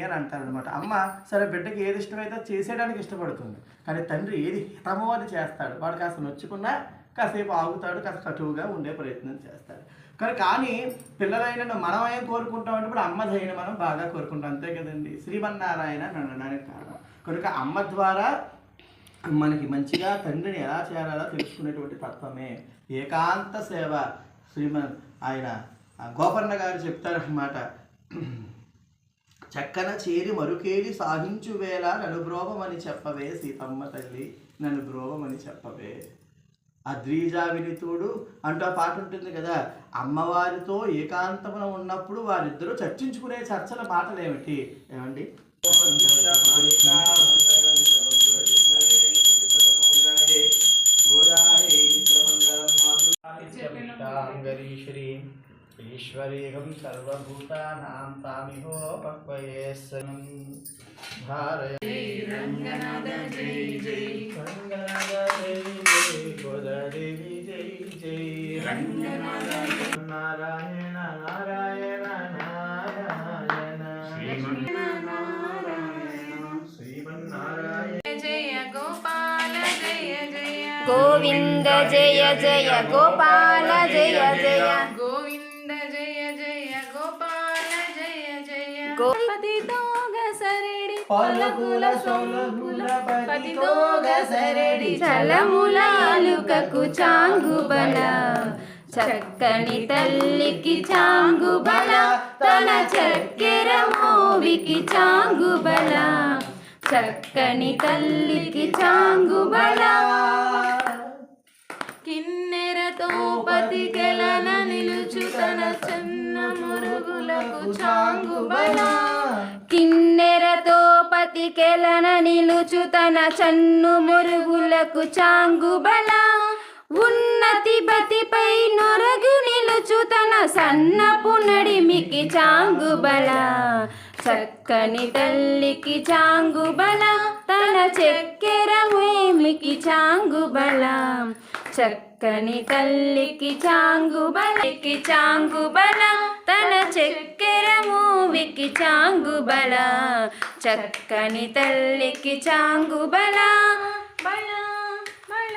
అని అంటారు అనమాట. అమ్మ సరే బిడ్డకి ఏది ఇష్టమైతే చేసేయడానికి ఇష్టపడుతుంది, కానీ తండ్రి ఏది హితమో అది చేస్తాడు. వాడు కాస్త నొచ్చుకున్నా కాసేపు ఆగుతాడు, కాస్త కటువుగా ఉండే ప్రయత్నం చేస్తాడు. కానీ పిల్లలైన మనం ఏం కోరుకుంటామంటే ఇప్పుడు అమ్మ దయని మనం బాగా కోరుకుంటాం, అంతే కదండి. శ్రీమన్నారాయణ అనడానికి కారణం కనుక అమ్మ ద్వారా మనకి మంచిగా తండ్రిని ఎలా చేయాలో తెలుసుకునేటువంటి తత్వమే ఏకాంత సేవ. ఆయన గోపన్న గారు చెప్తారన్నమాట, చక్కన చేరి మరుకేలి సాహించు వేళ నన్ను బ్రోవమని చెప్పవే సీతమ్మ తల్లి, నన్ను బ్రోవమని చెప్పవే. అద్రీజా వినితుడు అంటూ ఆ పాట ఉంటుంది కదా. అమ్మవారితో ఏకాంతమున ఉన్నప్పుడు వారిద్దరూ చర్చించుకునే చర్చల మాటలు ఏమిటి ఏమండి? ఈశ్వరేహం సర్వభూతానాం తామిహోపక్వయేస్సనం భారయ రంగనాథ జై జై రంగనాథ జై జై గోదాదేవి జై జై రంగనాథ నారాయణ నారాయణ నారాయణ శ్రీమన్నారాయణ జయ గోపాల జయ జయ గోవింద జయ జయ గోపాల జయ జయ గోవింద జయ జయ గోపాల జయ జయ గోపతితోగ సరెడి పలుకుల సొలుకుల పతితోగ సరెడి చలములాలుకకు చాంగుబల చక్కని తల్లికి చాంగుబల తన చక్కెర మోవికి చాంగుబల చక్కని తల్లికి చాంగుబల కిన్నెరతో పతికెలన నిలుచు తన చెన్న మురుగులకు చాంగుబల కిన్నెరతో పతికెలన నిలుచు తన చన్ను మురుగులకు చాంగుబల ఉన్నతి బతిపై నొరగు నిలుచు తన సన్నపు నడిమికి చాంగుబల చక్కని తల్లికి చాంగుబల తన చక్కెర మేమికి చాంగుబల చక్కని తల్లికి చాంగుబలకి చాంగుబల తన చక్కెర మూవికి చాంగుబల చక్కని తల్లికి చాంగుబల బల బల